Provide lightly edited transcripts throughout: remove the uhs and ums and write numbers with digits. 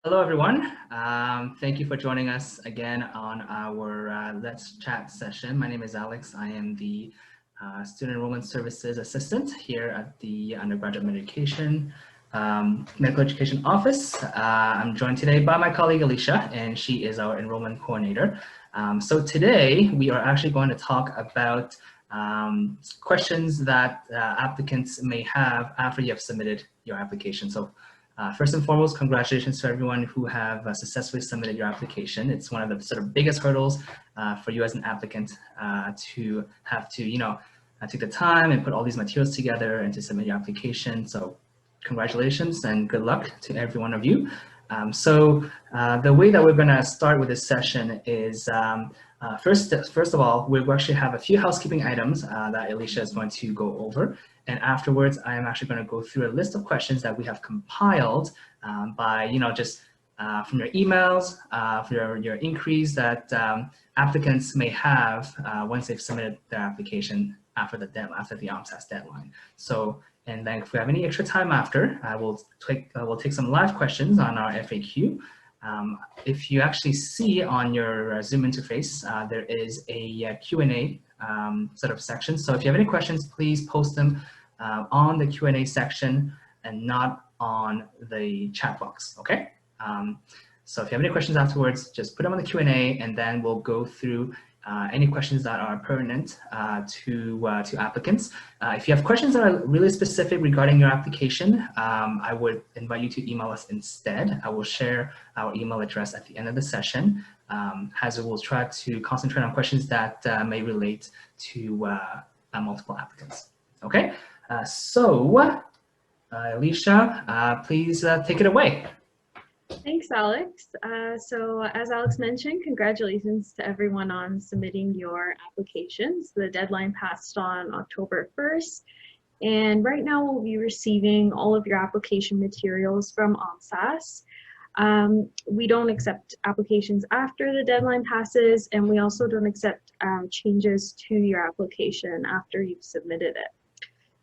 Hello, everyone. Thank you for joining us again on our Let's Chat session. My name is Alex. I am the Student Enrolment Services Assistant here at the Undergraduate Medical Education Office. I'm joined today by my colleague, Elicia, and she is our Enrollment Coordinator. So today, we are actually going to talk about questions that applicants may have after you have submitted your application. So first and foremost, congratulations to everyone who have successfully submitted your application. It's one of the sort of biggest hurdles for you as an applicant to have to, take the time and put all these materials together and to submit your application. So congratulations and good luck to every one of you. The way that we're going to start with this session is first of all, we actually have a few housekeeping items that Elicia is going to go over. And afterwards, I am actually going to go through a list of questions that we have compiled by, just from your emails, for your inquiries that applicants may have once they've submitted their application after the OMSAS deadline. So, and then if we have any extra time after, we'll take some live questions on our FAQ. If you actually see on your Zoom interface, there is a Q&A sort of section. So if you have any questions, please post them on the Q&A section and not on the chat box, okay? So if you have any questions afterwards, just put them on the Q&A and then we'll go through any questions that are pertinent to applicants. If you have questions that are really specific regarding your application, I would invite you to email us instead. I will share our email address at the end of the session, as we will try to concentrate on questions that may relate to multiple applicants. Okay, Elicia, please take it away. Thanks, Alex. So as Alex mentioned, congratulations to everyone on submitting your applications. The deadline passed on October 1st, and right now we'll be receiving all of your application materials from OMSAS. We don't accept applications after the deadline passes, and we also don't accept changes to your application after you've submitted it.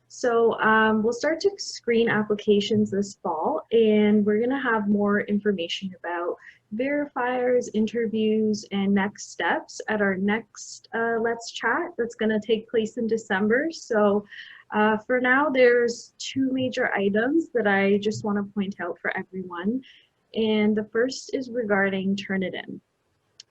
So we'll start to screen applications this fall, and we're going to have more information about verifiers, interviews, and next steps at our next Let's Chat that's going to take place in December. So for now, there's two major items that I just want to point out for everyone. And the first is regarding Turnitin.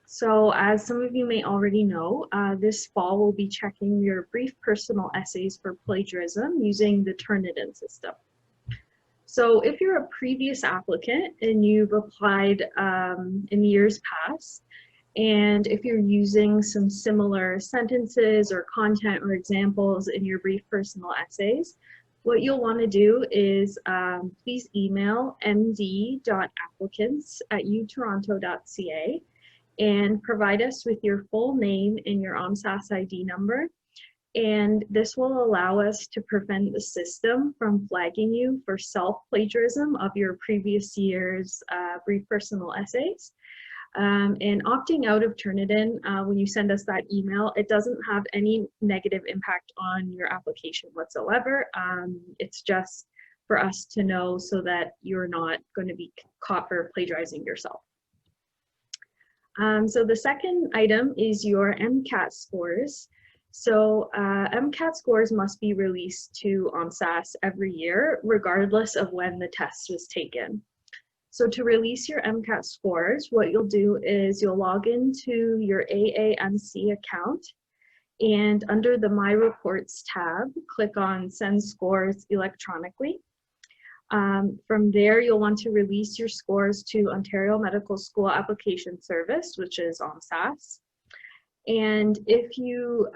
So as some of you may already know, this fall we'll be checking your brief personal essays for plagiarism using the Turnitin system. So if you're a previous applicant and you've applied in years past, and if you're using some similar sentences or content or examples in your brief personal essays, what you'll want to do is please email md.applicants@utoronto.ca and provide us with your full name and your OMSAS ID number. And this will allow us to prevent the system from flagging you for self-plagiarism of your previous year's brief personal essays. And opting out of Turnitin, when you send us that email, it doesn't have any negative impact on your application whatsoever. It's just for us to know so that you're not going to be caught for plagiarizing yourself. So the second item is your MCAT scores. So MCAT scores must be released to OMSAS every year, regardless of when the test was taken. So to release your MCAT scores, what you'll do is you'll log into your AAMC account, and under the My Reports tab, click on Send Scores Electronically. From there, you'll want to release your scores to Ontario Medical School Application Service, which is OMSAS. And if you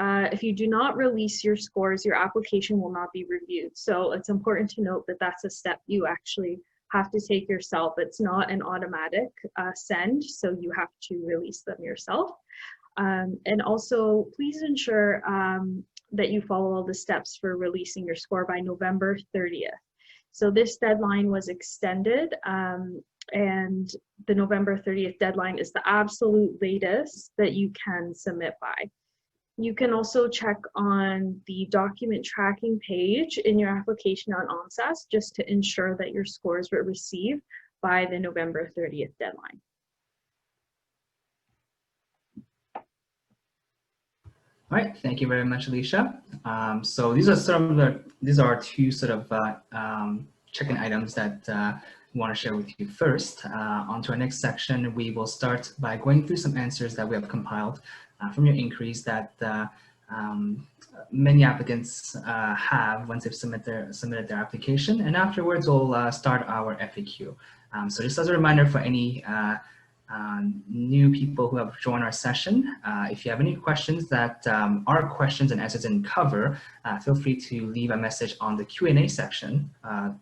do not release your scores, your application will not be reviewed. So it's important to note that that's a step you actually have to take yourself. It's not an automatic send, so you have to release them yourself. And also, please ensure that you follow all the steps for releasing your score by November 30th. So this deadline was extended, and the November 30th deadline is the absolute latest that you can submit by. You can also check on the document tracking page in your application on OMSAS just to ensure that your scores were received by the November 30th deadline. All right, thank you very much, Elicia. So these are two sort of check-in items that we want to share with you first. On to our next section, we will start by going through some answers that we have compiled from your inquiries that many applicants have once they've submitted their application, and afterwards we'll start our FAQ. So just as a reminder for any new people who have joined our session, if you have any questions that our questions and answers didn't cover, feel free to leave a message on the Q&A section,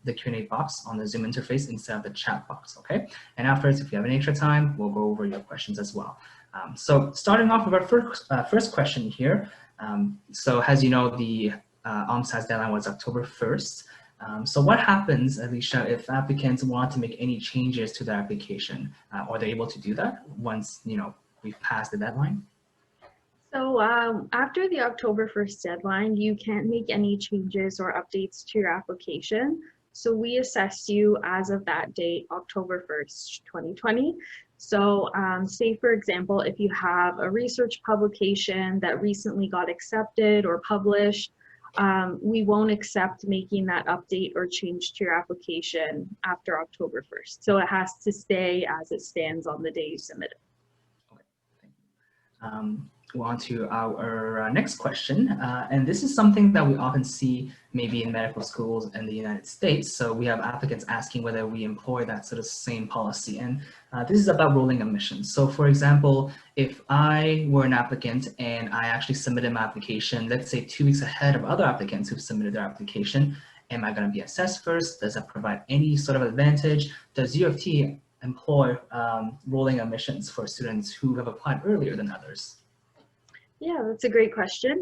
the Q&A box on the Zoom interface instead of the chat box, okay? And afterwards, if you have any extra time, we'll go over your questions as well. So starting off with our first question here. So as you know, the OMSAS deadline was October 1st. So what happens, Elicia, if applicants want to make any changes to their application? Are they able to do that once, we've passed the deadline? So after the October 1st deadline, you can't make any changes or updates to your application. So we assess you as of that date, October 1st, 2020. So say, for example, if you have a research publication that recently got accepted or published, we won't accept making that update or change to your application after October 1st. So it has to stay as it stands on the day you submit it. Okay, thank you. We're on to our next question, and this is something that we often see maybe in medical schools in the United States. So we have applicants asking whether we employ that sort of same policy, and this is about rolling admissions. So for example, if I were an applicant and I actually submitted my application, let's say 2 weeks ahead of other applicants who've submitted their application, am I going to be assessed first? Does that provide any sort of advantage? Does U of T employ rolling admissions for students who have applied earlier than others? Yeah, that's a great question.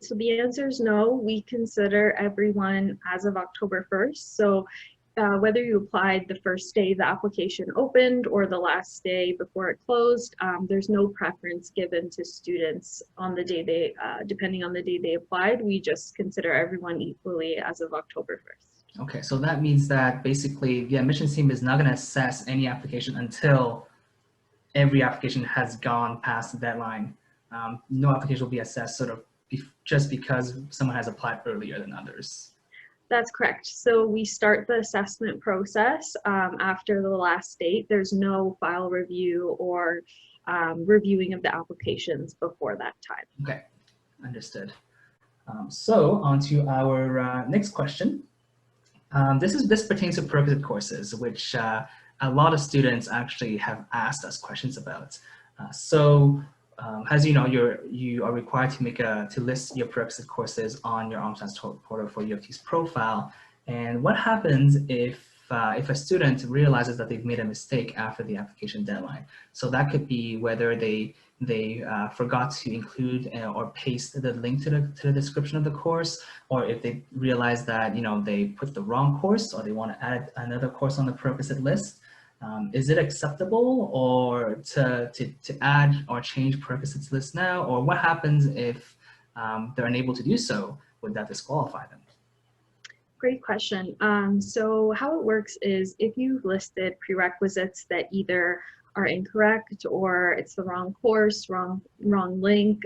So the answer is no. We consider everyone as of October 1st. So whether you applied the first day the application opened or the last day before it closed, there's no preference given to students on the day they, depending on the day they applied. We just consider everyone equally as of October 1st. Okay, so that means that basically the admissions team is not going to assess any application until every application has gone past the deadline. No application will be assessed sort of just because someone has applied earlier than others. That's correct. So we start the assessment process after the last date. There's no file review or reviewing of the applications before that time. Okay, understood. So on to our next question. This pertains to prerequisite courses, which a lot of students actually have asked us questions about. As you know, you are required to list your prerequisite courses on your OMSAS portal for U of T's profile. And what happens if a student realizes that they've made a mistake after the application deadline? So that could be whether they forgot to include or paste the link to the description of the course, or if they realize that they put the wrong course or they want to add another course on the prerequisite list. Is it acceptable or to add or change prerequisites list now, or what happens if they're unable to do so? Would that disqualify them? Great question. So how it works is if you've listed prerequisites that either are incorrect or it's the wrong course, wrong link,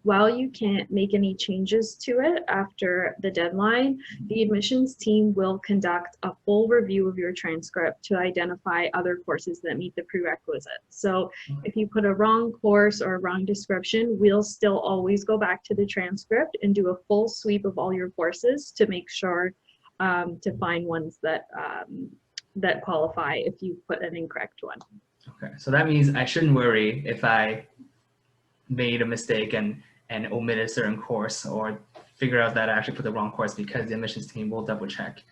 while you can't make any changes to it after the deadline, the admissions team will conduct a full review of your transcript to identify other courses that meet the prerequisites. So if you put a wrong course or a wrong description, we'll still always go back to the transcript and do a full sweep of all your courses to make sure to find ones that that qualify if you put an incorrect one. Okay, so that means I shouldn't worry if I made a mistake and omitted a certain course, or figure out that I actually put the wrong course, because the admissions team will double check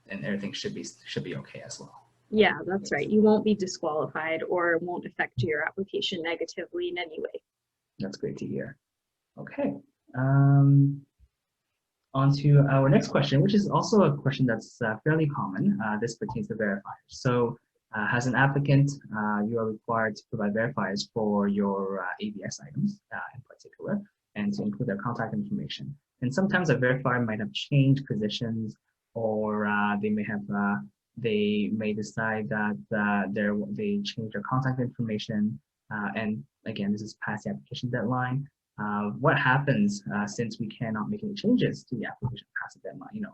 and everything should be okay as well. Yeah, that's right. You won't be disqualified or it won't affect your application negatively in any way. That's great to hear. Okay. On to our next question, which is also a question that's fairly common. This pertains to verifiers. So as an applicant, you are required to provide verifiers for your ABS items in particular, and to include their contact information. And sometimes a verifier might have changed positions, or they may have they may decide that they change their contact information, and again, this is past the application deadline. What happens since we cannot make any changes to the application past the deadline?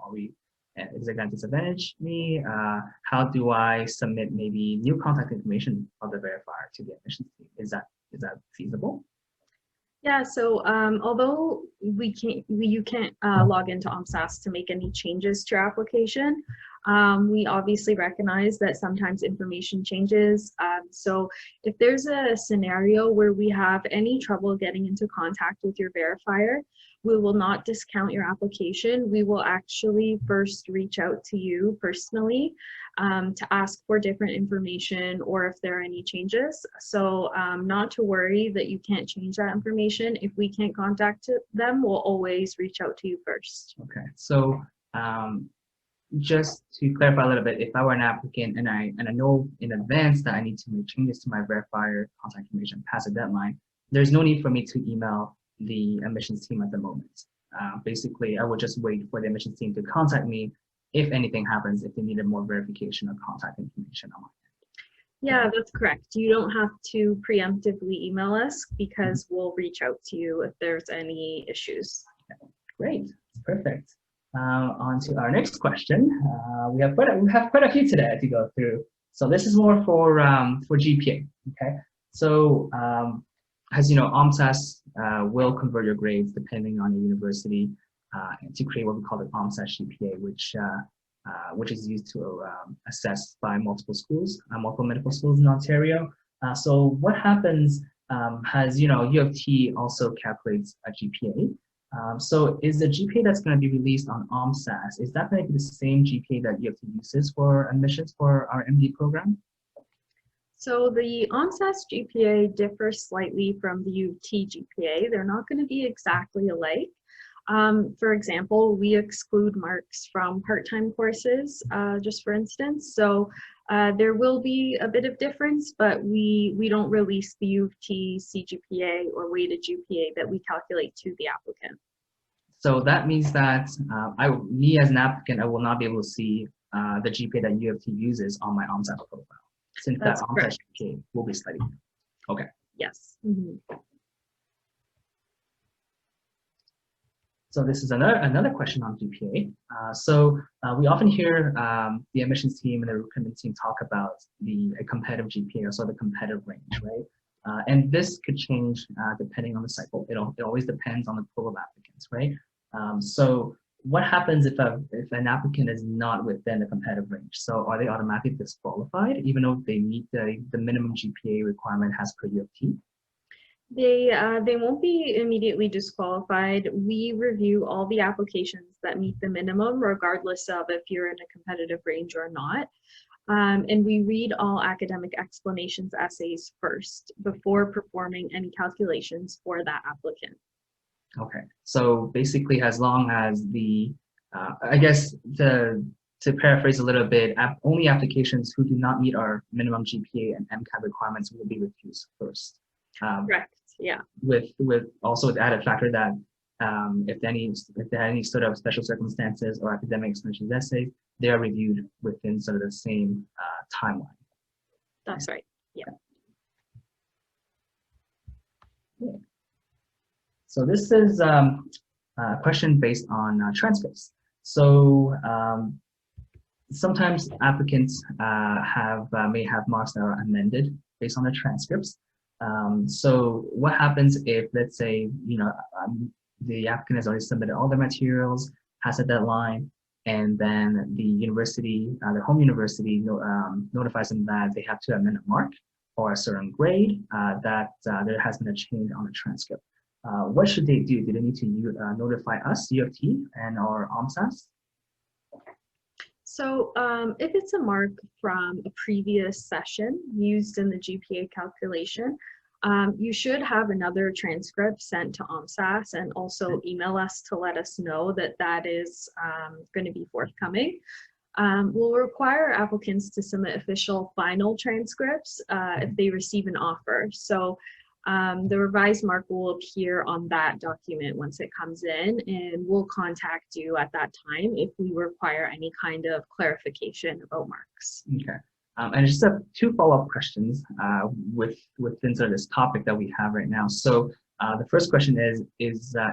Is it going to disadvantage me? How do I submit maybe new contact information of the verifier to the admissions team? Is that feasible? Yeah, so although you can't log into OMSAS to make any changes to your application, we obviously recognize that sometimes information changes. So if there's a scenario where we have any trouble getting into contact with your verifier, we will not discount your application. We will actually first reach out to you personally to ask for different information or if there are any changes. So not to worry that you can't change that information. If we can't contact them, we'll always reach out to you first. Okay, so just to clarify a little bit, if I were an applicant and I know in advance that I need to make changes to my verifier contact information past the deadline, there's no need for me to email the admissions team at the moment. Basically, I would just wait for the admissions team to contact me if anything happens, if they needed more verification of contact information on my end. Yeah, that's correct. You don't have to preemptively email us because we'll reach out to you if there's any issues. Okay. Great, perfect. On to our next question. We have quite a few today to go through. So this is more for GPA. Okay, so as you know, OMSAS will convert your grades depending on your university to create what we call the OMSAS GPA, which is used to assess by multiple medical schools in Ontario. So what happens U of T also calculates a GPA. So is the GPA that's going to be released on OMSAS, is that going to be the same GPA that U of T uses for admissions for our MD program? So the OMSAS GPA differs slightly from the U of T GPA. They're not going to be exactly alike. For example, we exclude marks from part-time courses, just for instance. So there will be a bit of difference, but we don't release the U of T CGPA or weighted GPA that we calculate to the applicant. So that means that me as an applicant, I will not be able to see the GPA that U of T uses on my OMSAS profile, since that OMSAS GPA will be slightly different. Okay. Yes. Mm-hmm. So this is another question on GPA. We often hear the admissions team and the recruitment team talk about a competitive GPA, so the competitive range, right? And this could change depending on the cycle. It always depends on the pool of applicants, right? So what happens if an applicant is not within the competitive range? So are they automatically disqualified even though they meet the minimum GPA requirement as per U of T? They won't be immediately disqualified. We review all the applications that meet the minimum, regardless of if you're in a competitive range or not. And we read all academic explanations essays first before performing any calculations for that applicant. Okay, so basically, as long as I guess to paraphrase a little bit, only applications who do not meet our minimum GPA and MCAT requirements will be refused first. Correct. Yeah. With also the added factor that if there are any sort of special circumstances or academic explanations essays, they are reviewed within sort of the same timeline. That's right. Yeah. So this is a question based on transcripts. So sometimes applicants may have marks that are amended based on the transcripts. So what happens if, let's say, the applicant has already submitted all their materials, has a deadline, and then the university, their home university, notifies them that they have to amend a mark or a certain grade, that there has been a change on the transcript. What should they do? Do they need to notify us, U of T, and our OMSAS? So if it's a mark from a previous session used in the GPA calculation, you should have another transcript sent to OMSAS and also email us to let us know that that is going to be forthcoming. We'll require applicants to submit official final transcripts if they receive an offer. So The revised mark will appear on that document once it comes in, and we'll contact you at that time if we require any kind of clarification about marks. Okay. And just have two follow-up questions within sort of this topic that we have right now. So the first question is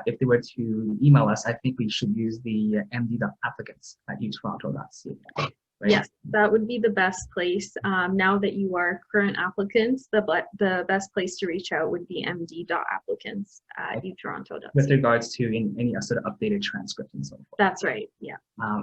if they were to email us, I think we should use the md.applicants@utoronto.ca. Right? Yes, that would be the best place. Now that you are current applicants, the best place to reach out would be md.applicants@utoronto.ca. With regards to any sort of updated transcript and so forth. That's right, yeah.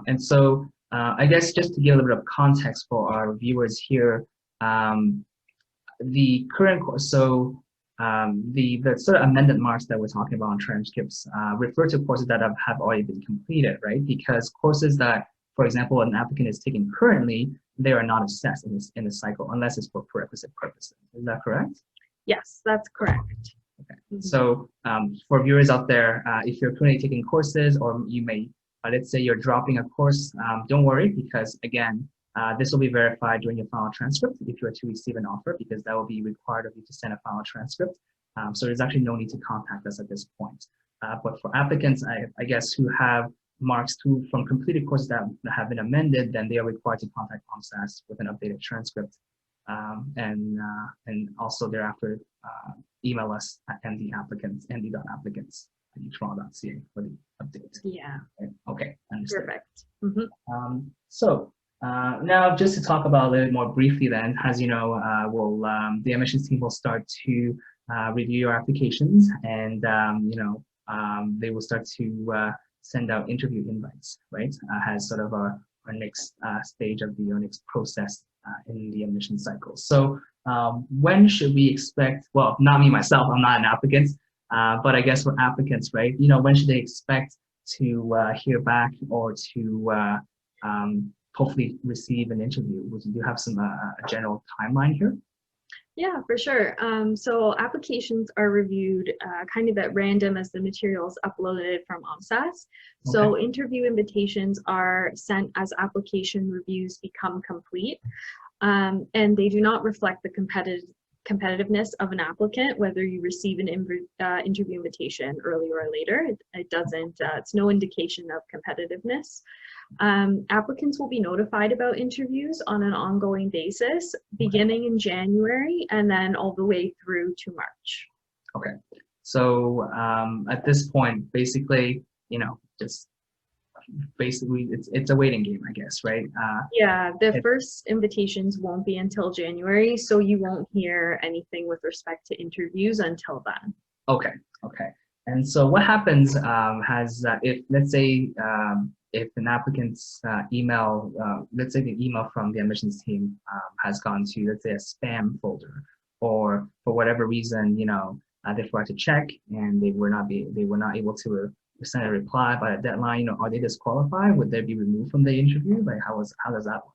And so I guess just to give a little bit of context for our viewers here, the current course, so the sort of amended marks that we're talking about on transcripts refer to courses that have already been completed, right? Because courses that, for example, an applicant is taking currently, they are not assessed in this cycle unless it's for prerequisite purposes. Is that correct? Yes, that's correct. Okay. So for viewers out there, if you're currently taking courses, or you may, let's say you're dropping a course, don't worry, because again, this will be verified during your final transcript if you are to receive an offer, because that will be required of you to send a final transcript. So there's actually no need to contact us at this point. But for applicants, I guess, who have marks from completed courses that have been amended, then they are required to contact OMSAS with an updated transcript, and also thereafter email us at md.applicants@utoronto.ca for the update. Yeah. Okay, understood. Perfect. So now just to talk about a little more briefly then, as you know, the admissions team will start to review your applications, and they will start to send out interview invites, right? As sort of our next stage of the next process in the admission cycle. So when should we expect, well, not me myself, I'm not an applicant, but I guess for applicants, right? When should they expect to hear back or to hopefully receive an interview? Do you have some a general timeline here? Yeah, for sure. So applications are reviewed kind of at random as the materials uploaded from OMSAS. So interview invitations are sent as application reviews become complete, and they do not reflect the competitiveness of an applicant, whether you receive an interview invitation earlier or later. It doesn't, it's no indication of competitiveness. Applicants will be notified about interviews on an ongoing basis, beginning in January and then all the way through to March. Okay, so at this point, basically, just basically it's a waiting game, I guess, right? Yeah, the first invitations won't be until January, so you won't hear anything with respect to interviews until then. Okay. And so what happens if, let's say, if an applicant's email, let's say the email from the admissions team has gone to, let's say, a spam folder, or for whatever reason, they forgot to check and they were not able to send a reply by a deadline, are they disqualified? Would they be removed from the interview? Like how does that work?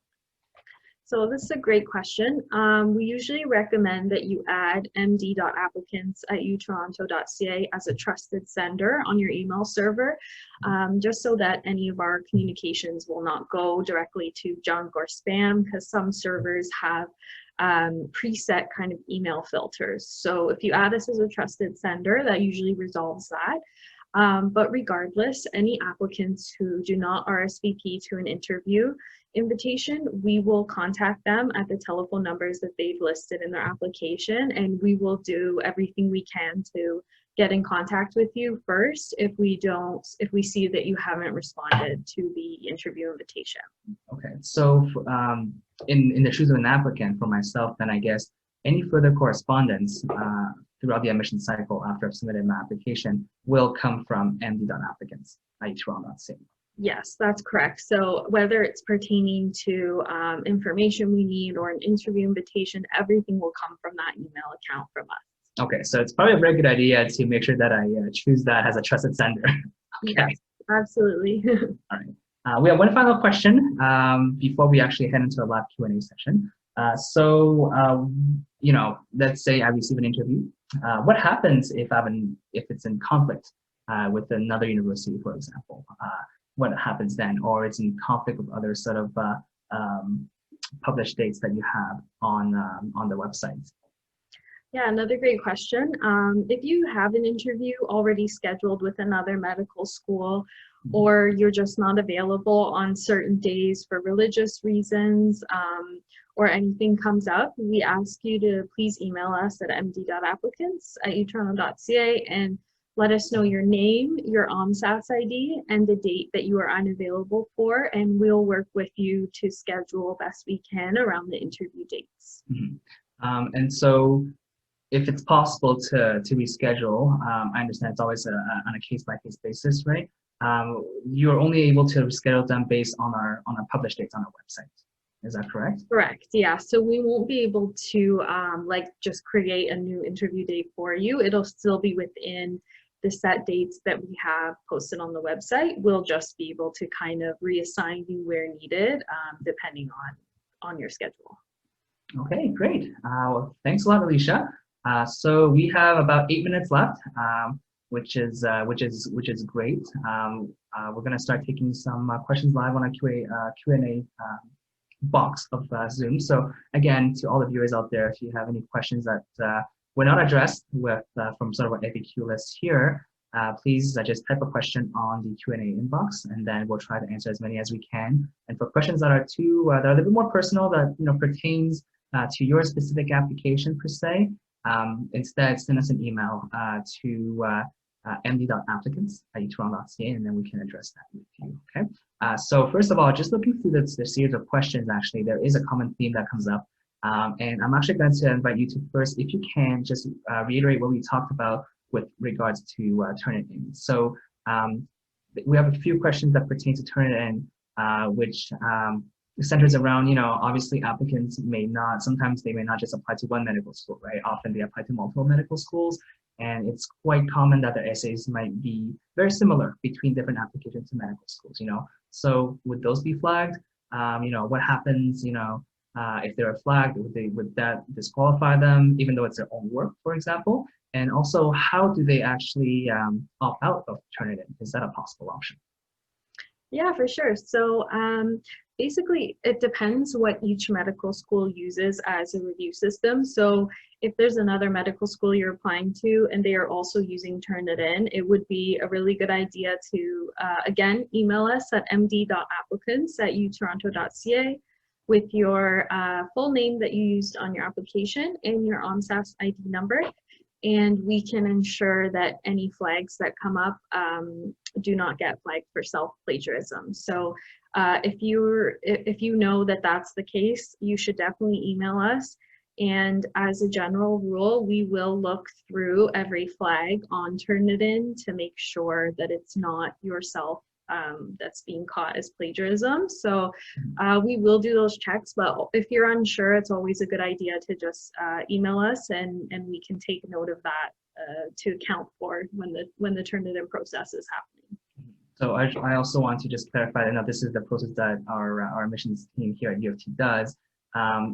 So this is a great question. We usually recommend that you add md.applicants@utoronto.ca as a trusted sender on your email server, just so that any of our communications will not go directly to junk or spam, because some servers have preset kind of email filters. So if you add us as a trusted sender, that usually resolves that. But regardless, any applicants who do not RSVP to an interview invitation, we will contact them at the telephone numbers that they've listed in their application, and we will do everything we can to get in contact with you first if we see that you haven't responded to the interview invitation. Okay, so in the shoes of an applicant, for myself, then I guess any further correspondence throughout the admission cycle after I've submitted my application will come from md.applicants@utoronto.ca. Yes, that's correct. So whether it's pertaining to information we need or an interview invitation, everything will come from that email account from us. Okay, so it's probably a very good idea to make sure that I choose that as a trusted sender. Okay. Yes, absolutely. All right. We have one final question before we actually head into a live Q&A session. Let's say I receive an interview. What happens if it's in conflict with another university, for example? What happens then, or it's in conflict with other sort of published dates that you have on the website? Yeah, another great question. If you have an interview already scheduled with another medical school, or you're just not available on certain days for religious reasons, or anything comes up, we ask you to please email us at md.applicants@utoronto.ca and let us know your name, your OMSAS ID, and the date that you are unavailable for, and we'll work with you to schedule best we can around the interview dates. And so if it's possible to reschedule, I understand it's always on a case-by-case basis, right? You're only able to reschedule them based on our published dates on our website. Is that correct? Correct, yeah. So we won't be able to like just create a new interview date for you. It'll still be within the set dates that we have posted on the website. We'll just be able to kind of reassign you where needed, depending on your schedule. Okay, great. Well, thanks a lot, Elicia. So we have about 8 minutes left, which is great. We're going to start taking some questions live on our Q&A box of Zoom. So again, to all the viewers out there, if you have any questions that were not addressed with from sort of our FAQ list here, please just type a question on the Q&A inbox, and then we'll try to answer as many as we can. And for questions that are that are a little bit more personal, that pertains to your specific application per se, instead send us an email to md.applicants@utoronto.ca, and then we can address that with you. Okay. So first of all, just looking through the series of questions, actually, there is a common theme that comes up. And I'm actually going to invite you to first, if you can, just reiterate what we talked about with regards to Turnitin. So we have a few questions that pertain to Turnitin, which centers around, obviously applicants sometimes they may not just apply to one medical school, right? Often they apply to multiple medical schools. And it's quite common that their essays might be very similar between different applications to medical schools, So would those be flagged? What happens, if they're flagged, would that disqualify them, even though it's their own work, for example? And also, how do they actually opt out of Turnitin? Is that a possible option? Yeah, for sure. So basically, it depends what each medical school uses as a review system. So if there's another medical school you're applying to and they are also using Turnitin, it would be a really good idea to, again, email us at md.applicants@utoronto.ca with your full name that you used on your application and your OMSAS ID number. And we can ensure that any flags that come up do not get flagged for self-plagiarism. So if you know that that's the case, you should definitely email us. And as a general rule, we will look through every flag on Turnitin to make sure that it's not yourself that's being caught as plagiarism. So we will do those checks, but if you're unsure, it's always a good idea to just email us, and we can take note of that to account for when the Turnitin process is happening. So I also want to just clarify that this is the process that our admissions team here at U of T does.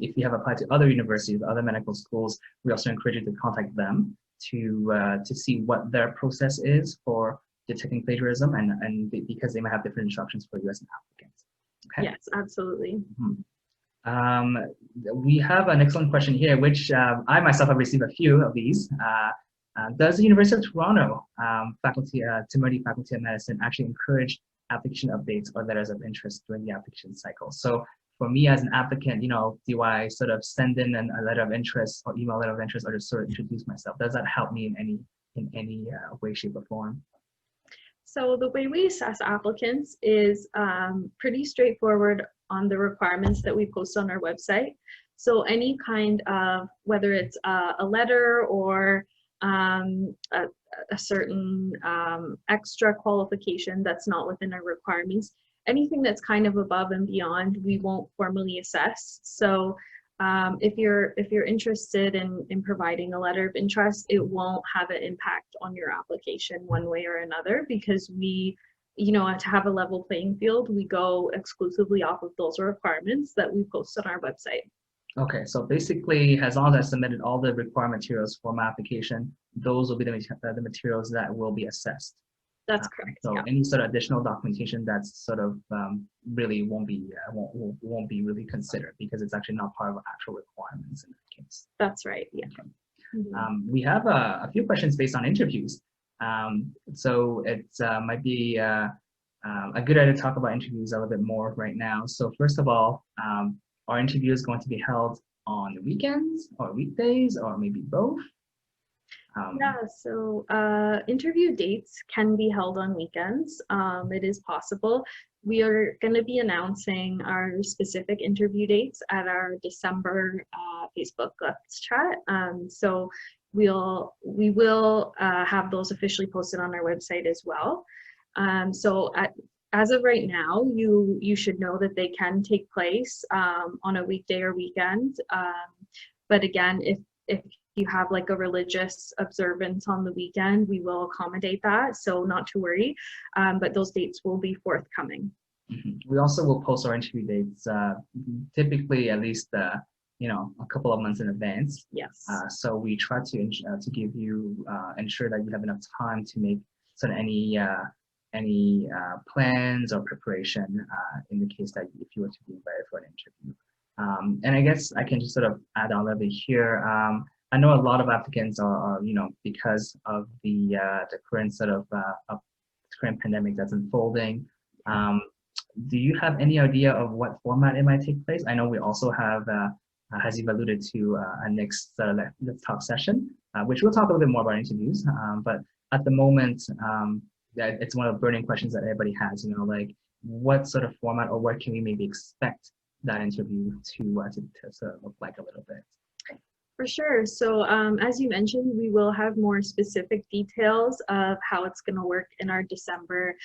If you have applied to other universities, other medical schools, we also encourage you to contact them to see what their process is for detecting plagiarism, and because they might have different instructions for you as an applicant. Okay. Yes, absolutely. We have an excellent question here, which I myself have received a few of these. Does the University of Toronto Timothy Faculty of Medicine actually encourage application updates or letters of interest during the application cycle? So for me as an applicant, do I sort of send in a letter of interest or email letter of interest, or just sort of introduce myself? Does that help me in any way, shape, or form? So the way we assess applicants is pretty straightforward on the requirements that we post on our website. So any kind of, whether it's a letter or a certain extra qualification that's not within our requirements, anything that's kind of above and beyond, we won't formally assess. So if you're interested in providing a letter of interest, it won't have an impact on your application one way or another, because we, to have a level playing field, we go exclusively off of those requirements that we post on our website. Okay, so basically, as long as I submitted all the required materials for my application, those will be the materials that will be assessed. That's correct. So yeah. any sort of additional documentation that's sort of really won't be really considered, because it's actually not part of actual requirements in that case. That's right. Yeah. Okay. We have a few questions based on interviews. So it might be a good idea to talk about interviews a little bit more right now. So first of all, are interviews going to be held on the weekends or weekdays or maybe both? Yeah, so interview dates can be held on weekends. It is possible. We are going to be announcing our specific interview dates at our December Facebook Let's Chat. So we will have those officially posted on our website as well. As of right now, you should know that they can take place on a weekday or weekend. But again, if you have like a religious observance on the weekend, we will accommodate that. So not to worry, but those dates will be forthcoming. We also will post our interview dates typically at least a couple of months in advance. Yes. So we try to give you ensure that you have enough time to make sort of any plans or preparation in the case that if you were to be invited for an interview. And I guess I can just sort of add on a little bit here. I know a lot of applicants are because of the current sort of current pandemic that's unfolding. Do you have any idea of what format it might take place? I know we also have, as you've alluded to, a next Let's Talk session, which we'll talk a little bit more about interviews. But at the moment, it's one of the burning questions that everybody has. Like what sort of format or what can we maybe expect that interview to sort of look like a little bit? For sure. So as you mentioned, we will have more specific details of how it's going to work in our December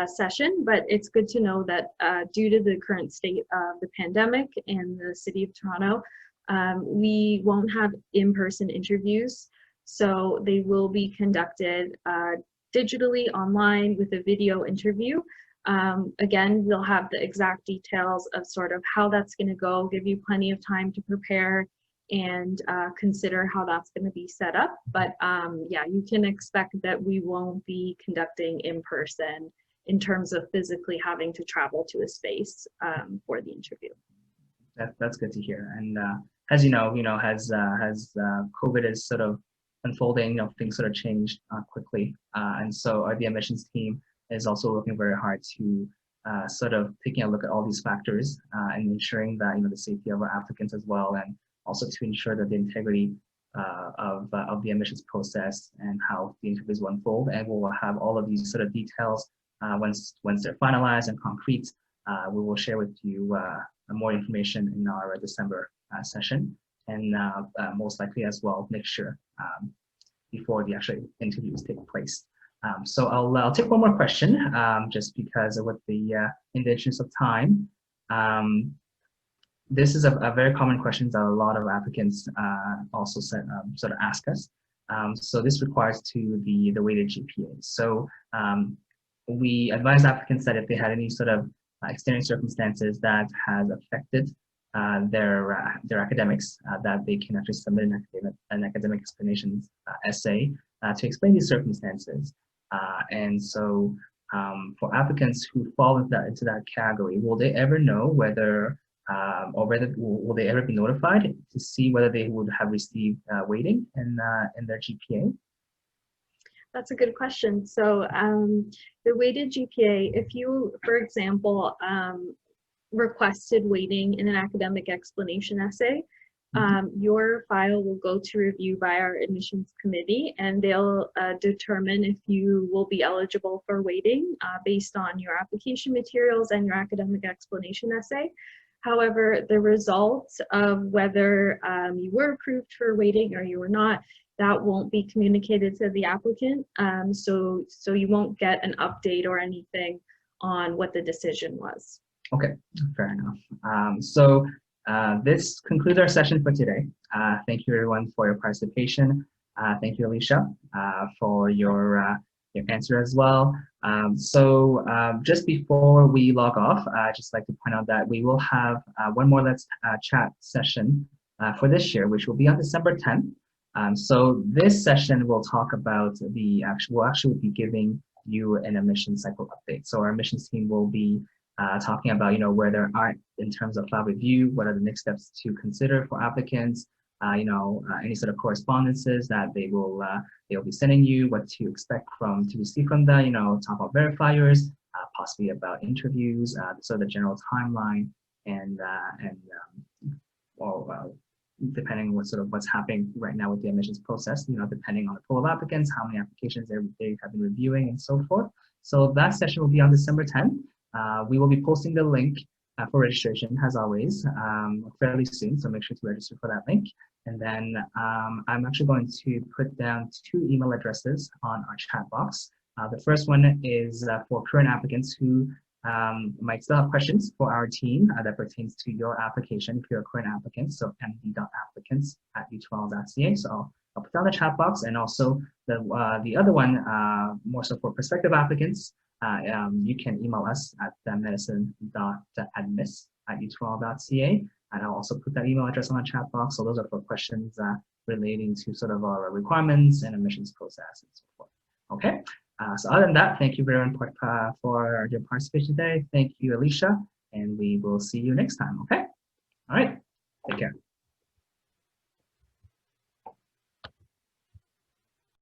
session, but it's good to know that due to the current state of the pandemic in the city of Toronto, we won't have in-person interviews. So they will be conducted digitally online with a video interview. Again, we'll have the exact details of sort of how that's going to go, give you plenty of time to prepare and consider how that's going to be set up. But yeah, you can expect that we won't be conducting in person in terms of physically having to travel to a space for the interview. That's good to hear. And as you know, as COVID is sort of unfolding, things sort of changed quickly. And so the admissions team is also working very hard to sort of taking a look at all these factors and ensuring that the safety of our applicants as well, and also to ensure that the integrity of the admissions process and how the interviews will unfold. And we will have all of these sort of details once they're finalized and concrete. We will share with you more information in our December session, and most likely as well next year before the actual interviews take place. So I'll take one more question just because with the in the interest of time. This is a very common question that a lot of applicants also sort of ask us. So this requires to the weighted GPA. So we advise applicants that if they had any sort of extenuating circumstances that has affected their academics, that they can actually submit an academic explanations essay to explain these circumstances. And so for applicants who fall into that category, will they ever know whether or whether will they ever be notified to see whether they would have received weighting in their GPA? That's a good question. So the weighted GPA, if you, for example, requested weighting in an academic explanation essay, your file will go to review by our admissions committee, and they'll determine if you will be eligible for weighting based on your application materials and your academic explanation essay. However, the results of whether you were approved for weighting or you were not, that won't be communicated to the applicant. So you won't get an update or anything on what the decision was. Okay, fair enough. So this concludes our session for today. Thank you everyone for your participation. Thank you, Elicia, for your answer as well. So just before we log off, I'd just like to point out that we will have one more Let's Chat session for this year, which will be on December 10th. So this session will talk about we'll actually be giving you an admission cycle update. So our admissions team will be talking about, where they are in terms of file review, what are the next steps to consider for applicants, any sort of correspondences that they'll be sending you, what to expect to receive from the, top-up verifiers, possibly about interviews, so the general timeline, and depending on what's happening right now with the admissions process, depending on the pool of applicants, how many applications they have been reviewing, and so forth. So that session will be on December 10th. We will be posting the link for registration, as always, fairly soon, so make sure to register for that link. And then I'm actually going to put down 2 email addresses on our chat box. The first one is for current applicants who might still have questions for our team that pertains to your application if you're a current applicant, so md.applicants@u12.ca. So I'll put down the chat box, and also the other one, more so for prospective applicants, you can email us at medicine.admis@u12.ca, and I'll also put that email address on the chat box. So those are for questions relating to sort of our requirements and admissions process and so forth. Okay. So other than that, thank you very much for your participation today. Thank you, Elicia, and we will see you next time. Okay. All right. Take care.